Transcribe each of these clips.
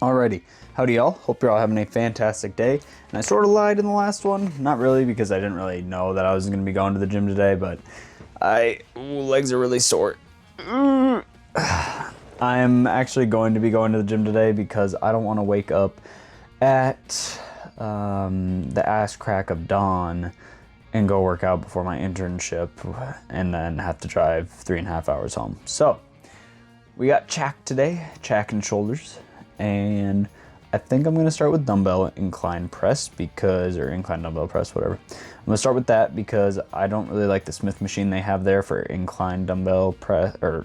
Alrighty, howdy y'all, hope you're all having a fantastic day. And I sort of lied in the last one, not really because I didn't really know that I was going to be going to the gym today, but legs are really sore. I'm actually going to be going to the gym today because I don't want to wake up at the ass crack of dawn and go work out before my internship and then have to drive 3.5 hours home. So, we got Chack today, Chack and Shoulders. And I think I'm going to start with dumbbell incline press or incline dumbbell press, whatever. I'm going to start with that because I don't really like the Smith machine they have there for incline dumbbell press, or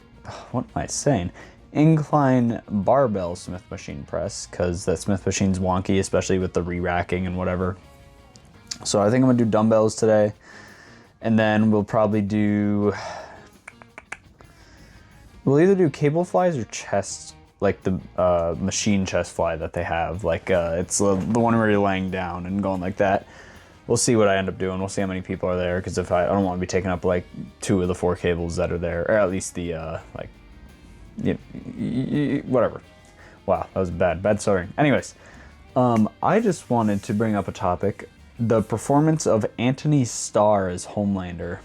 what am I saying? Incline barbell Smith machine press, because that Smith machine's wonky, especially with the re-racking and whatever. So I think I'm going to do dumbbells today. And then we'll either do cable flies or chest, like the machine chest fly that they have. Like it's the one where you're laying down and going like that. We'll see what I end up doing. We'll see how many people are there, because if I don't want to be taking up like 2 of the 4 cables that are there, or at least the whatever. Wow, that was bad stuttering. Anyways, I just wanted to bring up a topic: the performance of Anthony Starr as Homelander.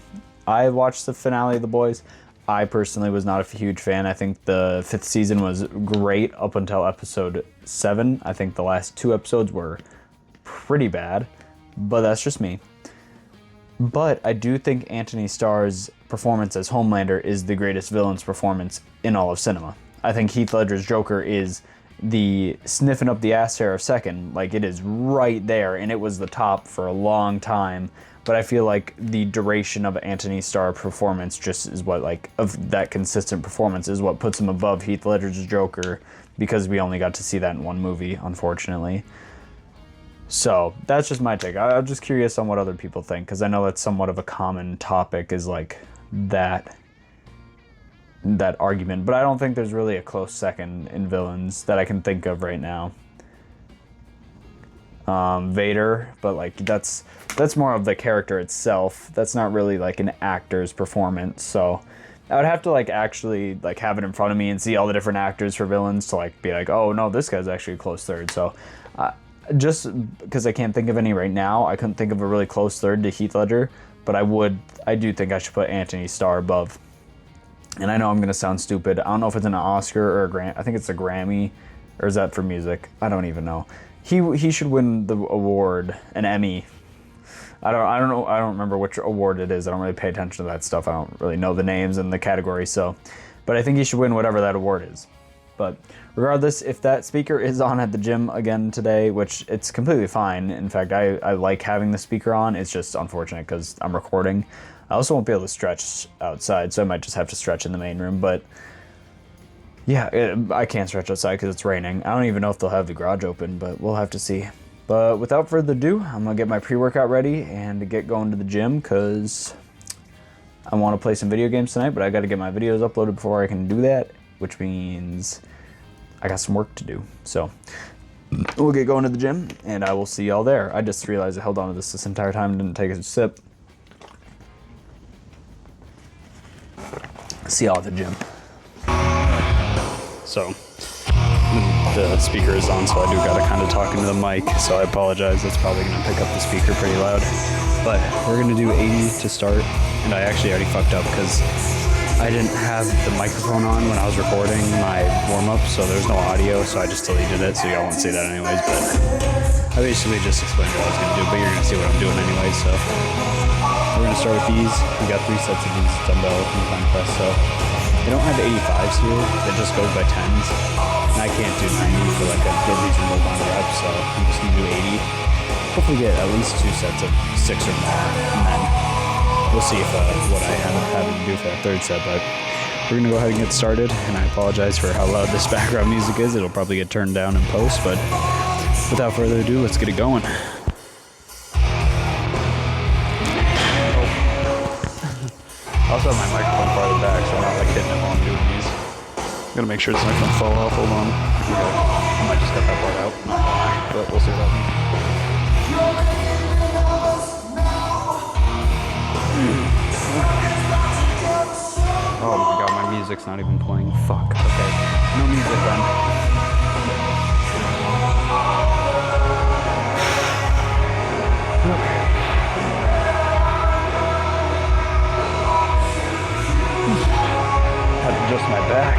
I watched the finale of The Boys. I personally was not a huge fan. I think the 5th season was great up until episode 7. I think the last 2 episodes were pretty bad, but that's just me. But I do think Anthony Starr's performance as Homelander is the greatest villain's performance in all of cinema. I think Heath Ledger's Joker is the sniffing up the ass hair of second. Like, it is right there, and it was the top for a long time. But I feel like the duration of Anthony Starr performance just is what, like, of that consistent performance is what puts him above Heath Ledger's Joker, because we only got to see that in one movie, unfortunately. So that's just my take. I'm just curious on what other people think, because I know that's somewhat of a common topic, is like that argument. But I don't think there's really a close second in villains that I can think of right now. Vader, but like that's more of the character itself. That's not really like an actor's performance. So I would have to like actually like have it in front of me and see all the different actors for villains to like be like, oh no, this guy's actually a close third. So just because I can't think of any right now, I couldn't think of a really close third to Heath Ledger, but I do think I should put Anthony Starr above. And I know I'm gonna sound stupid. I don't know if it's an Oscar or a Grammy. I think it's a Grammy, or is that for music? I don't even know. He should win the award, an Emmy. I don't know. I don't remember which award it is. I don't really pay attention to that stuff. I don't really know the names and the categories. But I think he should win whatever that award is. But regardless, if that speaker is on at the gym again today, which it's completely fine. In fact, I like having the speaker on. It's just unfortunate because I'm recording. I also won't be able to stretch outside, so I might just have to stretch in the main room. But yeah, I can't stretch outside because it's raining. I don't even know if they'll have the garage open, but we'll have to see. But without further ado, I'm going to get my pre-workout ready and get going to the gym, because I want to play some video games tonight, but I got to get my videos uploaded before I can do that, which means I got some work to do. So we'll get going to the gym, and I will see y'all there. I just realized I held on to this entire time and didn't take a sip. See y'all at the gym. So the speaker is on, so I do gotta kind of talk into the mic, so I apologize. That's probably gonna pick up the speaker pretty loud. But we're gonna do 80 to start, and I actually already fucked up because I didn't have the microphone on when I was recording my warm-up, so there's no audio, so I just deleted it, so y'all won't see that anyways. But I basically just explained what I was gonna do, but you're gonna see what I'm doing anyway. So we're gonna start with these. We got 3 sets of these dumbbell incline press. So they don't have 85s here, it just goes by 10s. And I can't do 90 for like a good reasonable amount of reps, so I'm just gonna do 80. Hopefully get at least 2 sets of 6 or more, and then we'll see if what I have to do for that 3rd set. But we're gonna go ahead and get started, and I apologize for how loud this background music is. It'll probably get turned down in post, but without further ado, let's get it going. I also have my microphone farther back, so I'm not like hitting it while I'm doing these. I'm gonna make sure it's not gonna fall off. Hold on. I might just cut that part out, but we'll see what happens. Oh my god, my music's not even playing. Fuck. Okay. No music then. had to adjust my back.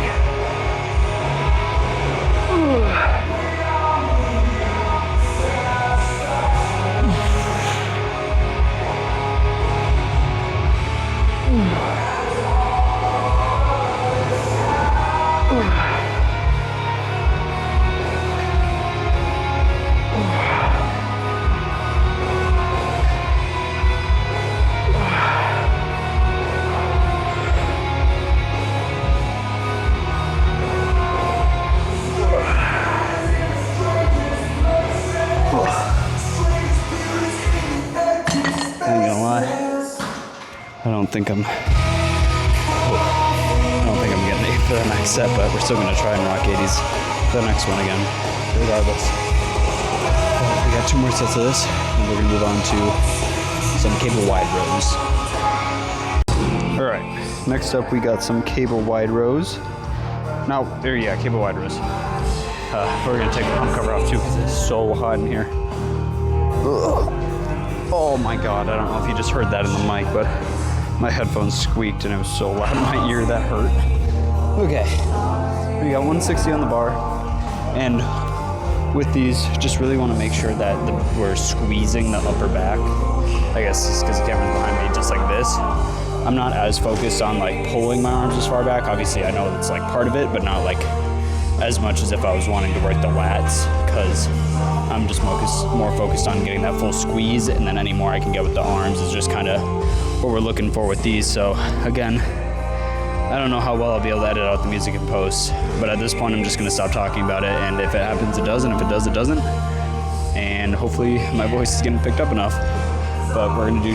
I don't think I'm getting 8 for the next set, but we're still going to try and rock 80s for the next one again, regardless. We got 2 more sets of this, and we're going to move on to some cable wide rows. All right, next up we got some cable wide rows. Cable wide rows. We're going to take the pump cover off too because it's so hot in here. Oh my God, I don't know if you just heard that in the mic, but my headphones squeaked and it was so loud in my ear that hurt. Okay, we got 160 on the bar, and with these, just really want to make sure that we're squeezing the upper back. I guess just because the camera's behind me, just like this. I'm not as focused on like pulling my arms as far back. Obviously, I know it's like part of it, but not like as much as if I was wanting to work the lats, because I'm just more focused on getting that full squeeze, and then any more I can get with the arms is just kind of what we're looking for with these. So again, I don't know how well I'll be able to edit out the music in post, but at this point I'm just going to stop talking about it, and if it happens it does, and if it does it doesn't, and hopefully my voice is getting picked up enough. But we're going to do,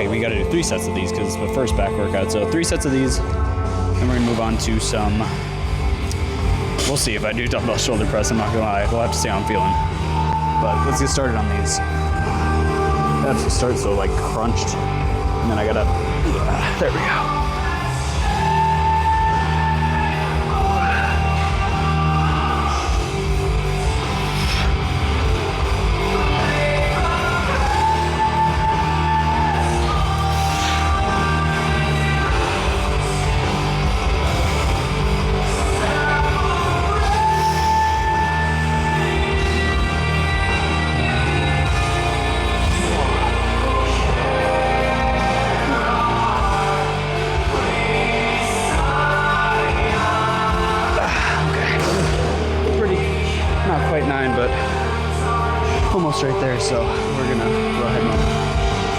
we got to do 3 sets of these because it's the first back workout. So 3 sets of these, and we're going to move on to some, we'll see if I do dumbbell shoulder press, I'm not going to lie, we'll have to see how I'm feeling. But let's get started on these. I have to start so like crunched, and then I gotta, there we go. Right there, so we're gonna go ahead and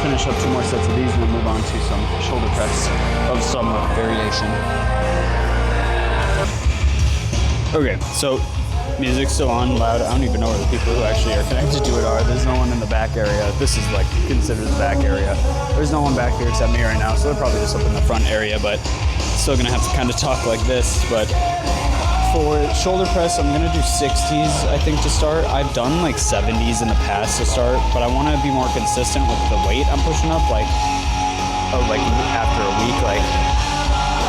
finish up 2 more sets of these, and we'll move on to some shoulder press of some variation. Okay, so music's still on loud. I don't even know where the people who actually are connected to it are. There's no one in the back area. This is like considered the back area. There's no one back here except me right now, so they're probably just up in the front area, but still gonna have to kind of talk like this. But for shoulder press, I'm gonna do 60s, I think, to start. I've done like 70s in the past to start, but I wanna be more consistent with the weight I'm pushing up, like after a week. Like,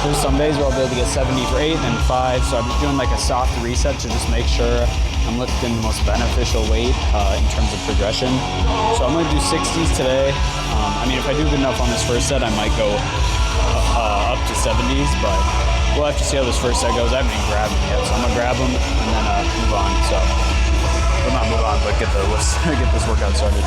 there's some days where I'll be able to get 70 for 8 and then 5, so I'm just doing like a soft reset to just make sure I'm lifting the most beneficial weight in terms of progression. So I'm gonna do 60s today. I mean, if I do good enough on this first set, I might go up to 70s, but we'll have to see how this first set goes. I haven't even grabbed them yet, so I'm gonna grab them and then move on. So, well, not move on, but get this workout started.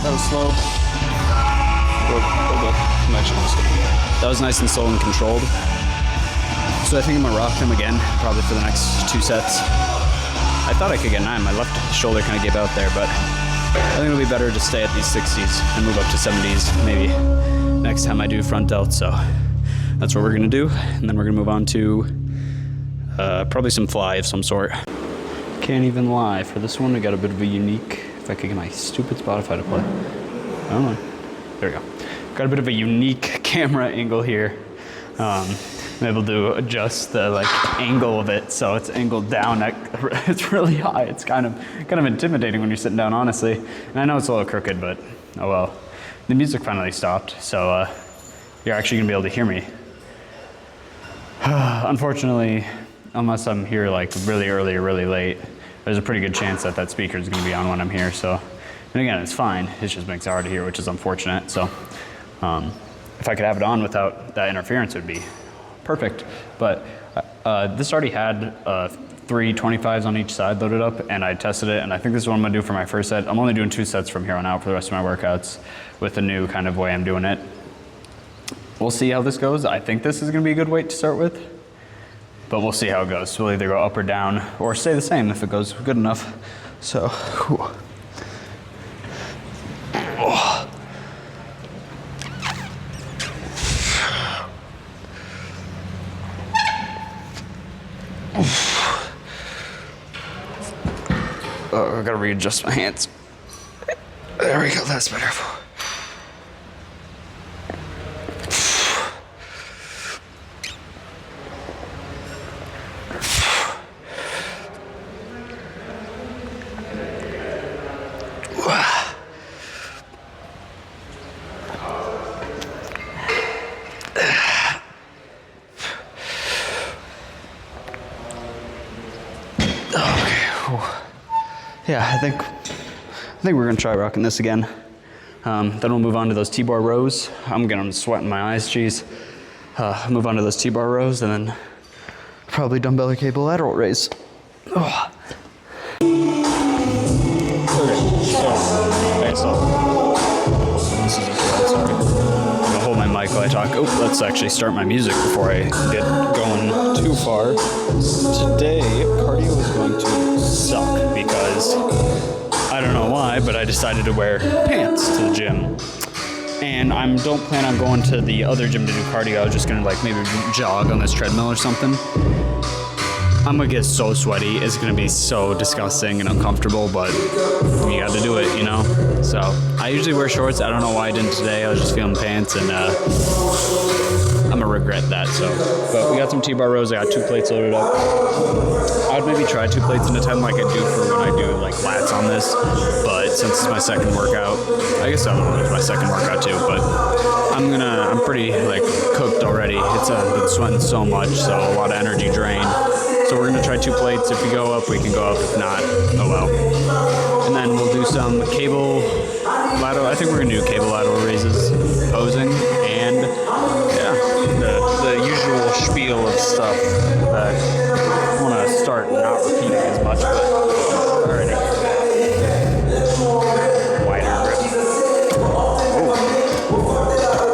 That was slow. That was nice and slow and controlled. So I think I'm gonna rock them again, probably for the next 2 sets. I thought I could get 9. My left shoulder kind of gave out there, but I think it'll be better to stay at these 60s and move up to 70s maybe next time I do front delt. So that's what we're gonna do, and then we're gonna move on to probably some fly of some sort. Can't even lie, for this one we got a bit of a unique, if I could get my stupid Spotify to play. Oh, there we go. Got a bit of a unique camera angle here. I'm able to adjust the angle of it, so it's angled down. It's really high. It's kind of intimidating when you're sitting down, honestly. And I know it's a little crooked, but oh well. The music finally stopped, so you're actually gonna be able to hear me. Unfortunately, unless I'm here really early or really late, there's a pretty good chance that that speaker is gonna be on when I'm here. So, and again, it's fine. It just makes it hard to hear, which is unfortunate. So, if I could have it on without that interference, it would be perfect. But this already had 3 25s on each side loaded up, and I tested it, and I think this is what I'm gonna do for my first set. I'm only doing 2 sets from here on out for the rest of my workouts with the new kind of way I'm doing it. We'll see how this goes. I think this is gonna be a good weight to start with, but we'll see how it goes. We'll either go up or down, or stay the same if it goes good enough. So, whew. Oh. Oh, I gotta readjust my hands. There we go, that's better. Yeah, I think we're gonna try rocking this again. Then we'll move on to those T-bar rows. I'm getting sweat in my eyes, geez. Move on to those T-bar rows, and then probably dumbbell or cable lateral raise. Oh. Okay, so this is sorry. I'm gonna hold my mic while I talk. Oh, let's actually start my music before I get going too far. Today, cardio is going to suck because I don't know why, but I decided to wear pants to the gym. And I don't plan on going to the other gym to do cardio. I was just gonna maybe jog on this treadmill or something. I'm gonna get so sweaty. It's gonna be so disgusting and uncomfortable, but you got to do it, you know? So I usually wear shorts. I don't know why I didn't today. I was just feeling pants, and I'm gonna regret that. So, but we got some T-bar rows. I got 2 plates loaded up. I would maybe try 2 plates at a time like I do for when I do lats on this. But since it's my second workout, I guess I don't know if it's my second workout too, but I'm pretty cooked already. I've been sweating so much, so a lot of energy drain. So we're gonna try 2 plates. If we go up, we can go up. If not, oh well. And then we'll do some cable lateral. I think we're gonna do cable lateral raises, posing, and yeah, the usual spiel of stuff that I wanna start not repeating as much, but alrighty. Wider grip. Oh,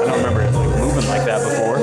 I don't remember it moving like that before.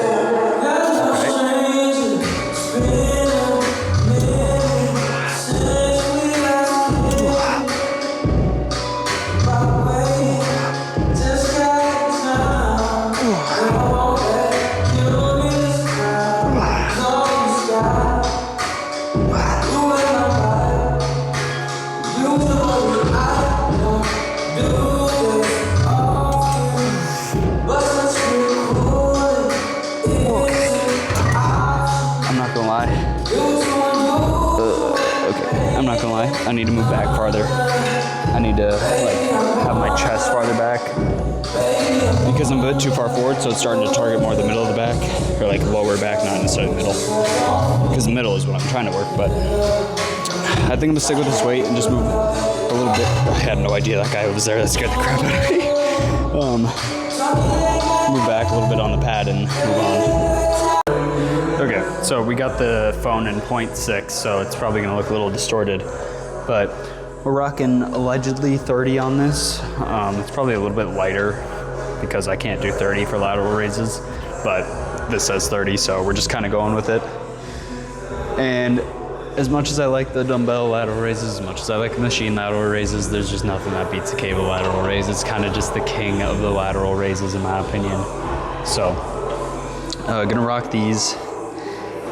I need to move back farther. I need to have my chest farther back because I'm a bit too far forward, so it's starting to target more the middle of the back, or lower back, not necessarily the middle, because the middle is what I'm trying to work. But I think I'm gonna stick with this weight and just move a little bit. I had no idea that guy was there. That scared the crap out of me. Move back a little bit on the pad and move on. Okay, so we got the phone in 0.6, so it's probably gonna look a little distorted, but we're rocking allegedly 30 on this. It's probably a little bit lighter because I can't do 30 for lateral raises, but this says 30, so we're just kind of going with it. And as much as I like the dumbbell lateral raises, as much as I like the machine lateral raises, there's just nothing that beats a cable lateral raise. It's kind of just the king of the lateral raises in my opinion. So, gonna rock these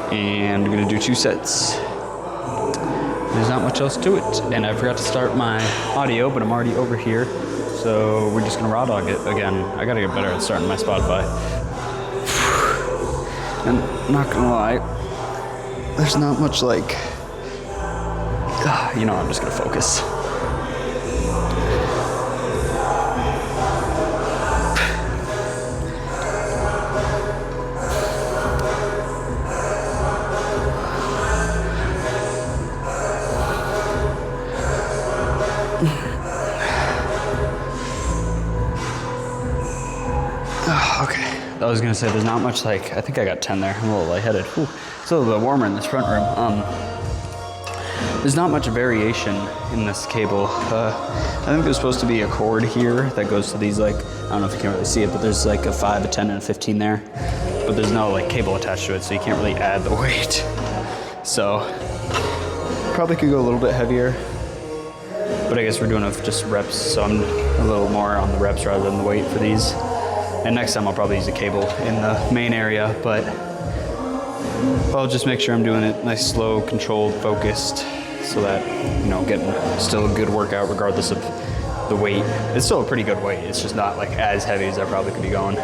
and I'm gonna do 2 sets. There's not much else to it. And I forgot to start my audio, but I'm already over here. So we're just gonna raw dog it again. I gotta get better at starting my Spotify. And I'm not gonna lie, there's not much like, you know, I'm just gonna focus. Okay, I was gonna say there's not much like, I think I got 10 there. I'm a little lightheaded. Whew. It's a little bit warmer in this front room. There's not much variation in this cable. I think there's supposed to be a cord here that goes to these, like, I don't know if you can really see it, but there's like a 5, a 10, and a 15 there. But there's no like cable attached to it, so you can't really add the weight. So, probably could go a little bit heavier. But I guess we're doing just reps, so I'm a little more on the reps rather than the weight for these. And next time I'll probably use a cable in the main area, but I'll just make sure I'm doing it nice, slow, controlled, focused, so that, you know, getting still a good workout regardless of the weight. It's still a pretty good weight. It's just not like as heavy as I probably could be going.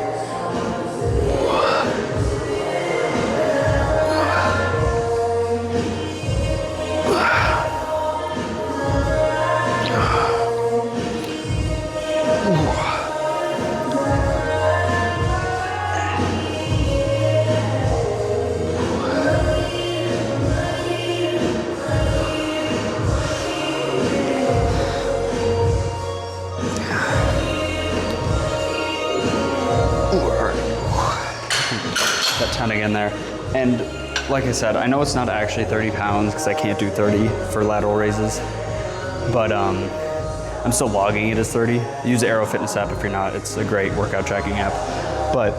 That 10 again there. And like I said, I know it's not actually 30 pounds because I can't do 30 for lateral raises, but I'm still logging it as 30. Use the Aero Fitness app if you're not. It's a great workout tracking app, but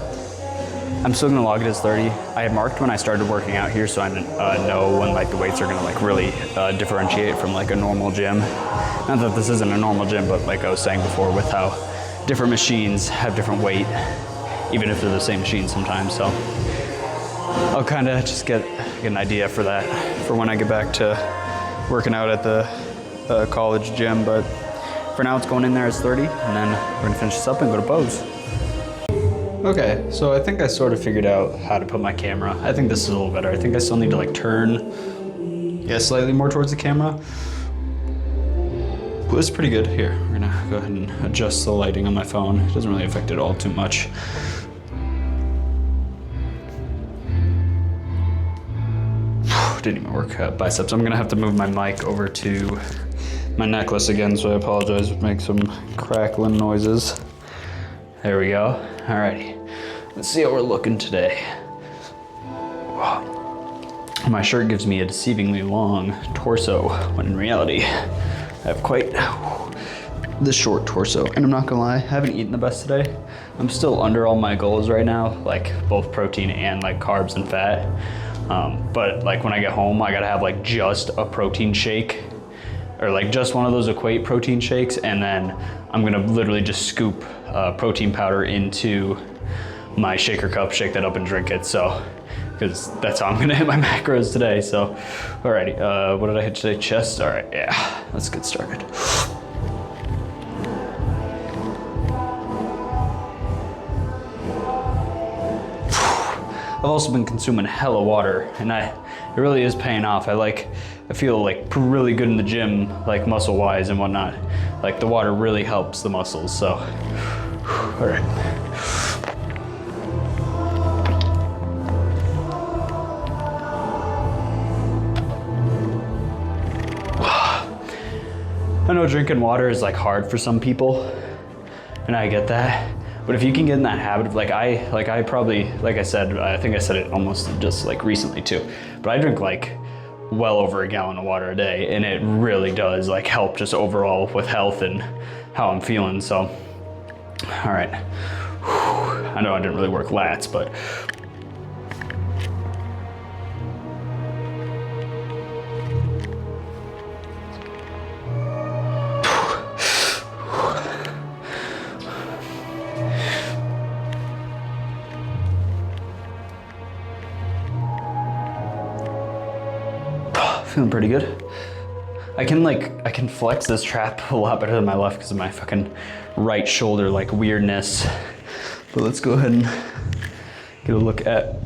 I'm still gonna log it as 30. I had marked when I started working out here, so I know when like the weights are gonna like really differentiate from like a normal gym. Not that this isn't a normal gym, but like I was saying before, with how different machines have different weight, even if they're the same machine sometimes. So I'll kind of just get an idea for that for when I get back to working out at the college gym. But for now, it's going in there as 30, and then we're gonna finish this up and go to pose. Okay, so I think I sort of figured out how to put my camera. I think this is a little better. I think I still need to like turn, yeah, slightly more towards the camera. But it's pretty good. Here, we're gonna go ahead and adjust the lighting on my phone. It doesn't really affect it all too much. Didn't even work biceps. I'm gonna have to move my mic over to my necklace again, so I apologize if it makes some crackling noises. There we go. Alrighty, let's see how we're looking today. My shirt gives me a deceivingly long torso, when in reality, I have quite the short torso. And I'm not gonna lie, I haven't eaten the best today. I'm still under all my goals right now, like both protein and like carbs and fat. But like when I get home, I gotta have like just a protein shake, or like just one of those Equate protein shakes, and then I'm gonna literally just scoop protein powder into my shaker cup, shake that up and drink it. So, because that's how I'm gonna hit my macros today. So, alrighty, what did I hit today? Chest, all right, yeah, let's get started. I've also been consuming hella water, and it really is paying off. I feel like really good in the gym, like muscle wise and whatnot. Like the water really helps the muscles, so, all right. I know drinking water is like hard for some people, and I get that. But if you can get in that habit of I probably, like I said, I think I said it almost just like recently too, but I drink like well over a gallon of water a day, and it really does like help just overall with health and how I'm feeling. So, all right. I know I didn't really work lats, but feeling pretty good. I can flex this trap a lot better than my left because of my fucking right shoulder like weirdness. But let's go ahead and get a look at.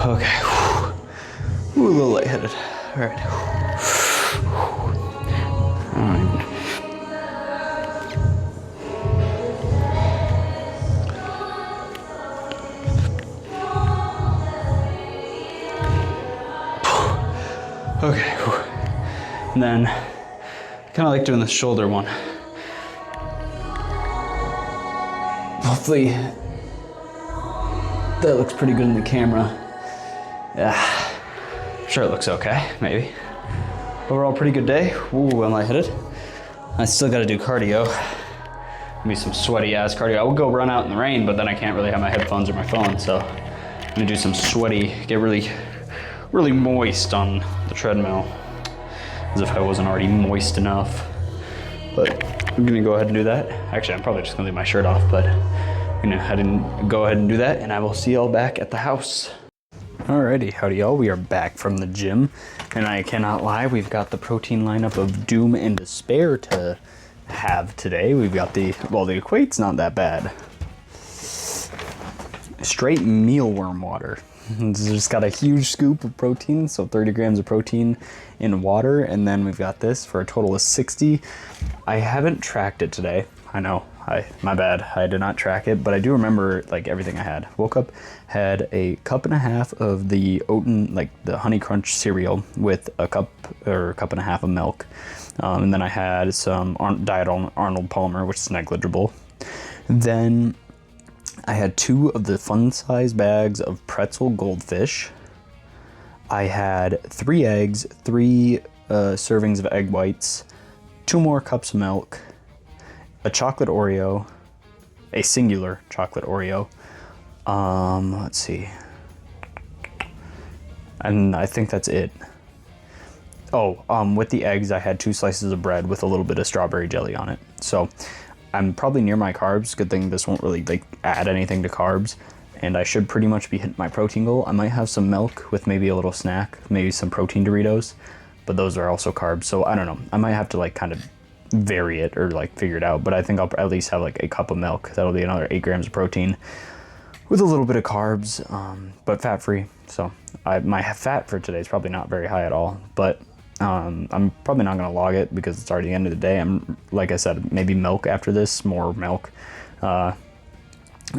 Okay. Ooh, a little lightheaded. All right. All right. Okay. And then kind of like doing the shoulder one. Hopefully that looks pretty good in the camera. Yeah, sure it looks okay, maybe. Overall, pretty good day. Ooh, I'm lightheaded. I still gotta do cardio. Maybe some sweaty ass cardio. I would go run out in the rain, but then I can't really have my headphones or my phone, so I'm gonna do some sweaty, get really moist on the treadmill, as if I wasn't already moist enough. But I'm gonna go ahead and do that. Actually, I'm probably just gonna leave my shirt off, but I'm gonna go ahead and do that, and I will see y'all back at the house. Alrighty, howdy y'all, we are back from the gym, and I cannot lie, we've got the protein lineup of Doom and Despair to have today. We've got the equate's not that bad. Straight mealworm water. It's just got a huge scoop of protein, so 30 grams of protein in water, and then we've got this for a total of 60. I haven't tracked it today. I know, my bad. I did not track it, but I do remember like everything I had. Woke up, had a cup and a half of the Oaten, like the Honey Crunch cereal with a cup and a half of milk. And then I had some Diet Arnold Palmer, which is negligible. Then I had 2 of the fun-size bags of pretzel goldfish. I had 3 eggs, 3 servings of egg whites, 2 more cups of milk, a chocolate Oreo, a singular chocolate Oreo. Let's see. And I think that's it. Oh, with the eggs, I had 2 slices of bread with a little bit of strawberry jelly on it. So I'm probably near my carbs. Good thing this won't really like add anything to carbs. And I should pretty much be hitting my protein goal. I might have some milk with maybe a little snack, maybe some protein Doritos, but those are also carbs. So I don't know. I might have to like kind of vary it or like figure it out, but I think I'll at least have like a cup of milk. That'll be another 8 grams of protein with a little bit of carbs, but fat-free. So my fat for today is probably not very high at all, but I'm probably not gonna log it because it's already the end of the day. I'm, like I said, maybe milk after this, more milk, and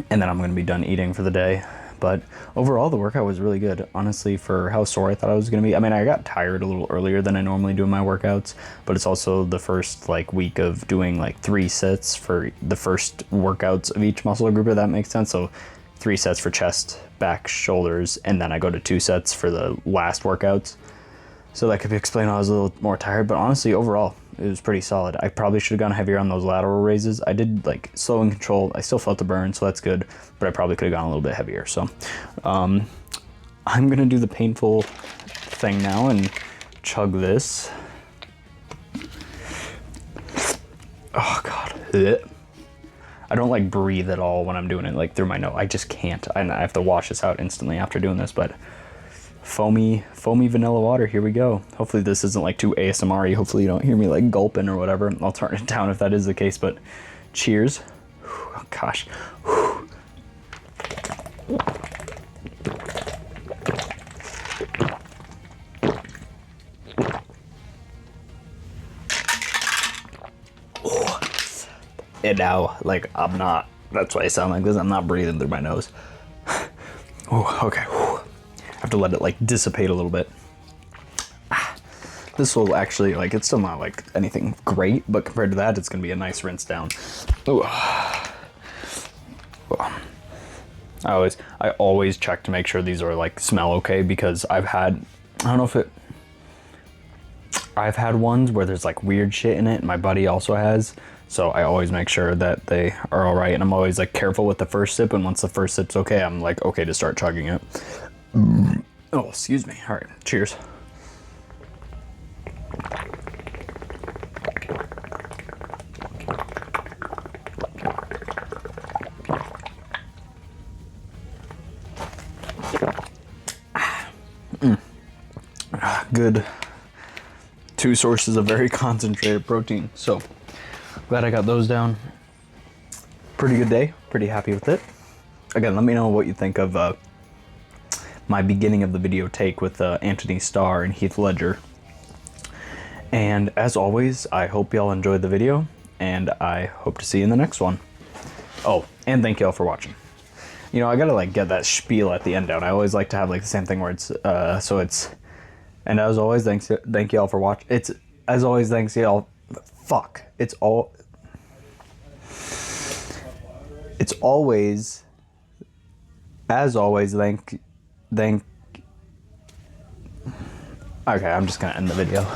then I'm gonna be done eating for the day. But overall, the workout was really good. Honestly, for how sore I thought I was gonna be. I mean, I got tired a little earlier than I normally do in my workouts, but it's also the first like week of doing like 3 sets for the first workouts of each muscle group, if that makes sense. So 3 sets for chest, back, shoulders, and then I go to 2 sets for the last workouts. So that could explain why I was a little more tired, but honestly, overall, it was pretty solid. I probably should have gone heavier on those lateral raises. I did like slow and control. I still felt the burn, so that's good, but I probably could have gone a little bit heavier. So I'm gonna do the painful thing now and chug this. Oh God. Ugh. I don't like breathe at all when I'm doing it like through my nose. I just can't. I have to wash this out instantly after doing this, but foamy vanilla water, here we go. Hopefully this isn't like too ASMR-y. Hopefully you don't hear me like gulping or whatever. I'll turn it down if that is the case, but cheers. Oh gosh. And now, like, I'm not, that's why I sound like this, I'm not breathing through my nose. Oh, okay. I have to let it like dissipate a little bit. This will actually, like, it's still not like anything great, but compared to that, it's gonna be a nice rinse down. Ooh. I always check to make sure these are like smell okay, because I've had ones where there's like weird shit in it, and my buddy also has. So I always make sure that they are all right, and I'm always like careful with the first sip, and once the first sip's okay, I'm like okay to start chugging it. Oh, excuse me. All right, cheers. good 2 sources of very concentrated protein. So glad I got those down. Pretty good day. Pretty happy with it. Again, let me know what you think of my beginning of the video take with Anthony Starr and Heath Ledger. And as always, I hope y'all enjoyed the video, and I hope to see you in the next one. Oh, and thank y'all for watching. You know, I gotta like get that spiel at the end down. I always like to have like the same thing where it's so it's, and as always, thank y'all for watching. It's as always, thanks y'all. Fuck. It's always, as always, thank. Okay, I'm just gonna end the video.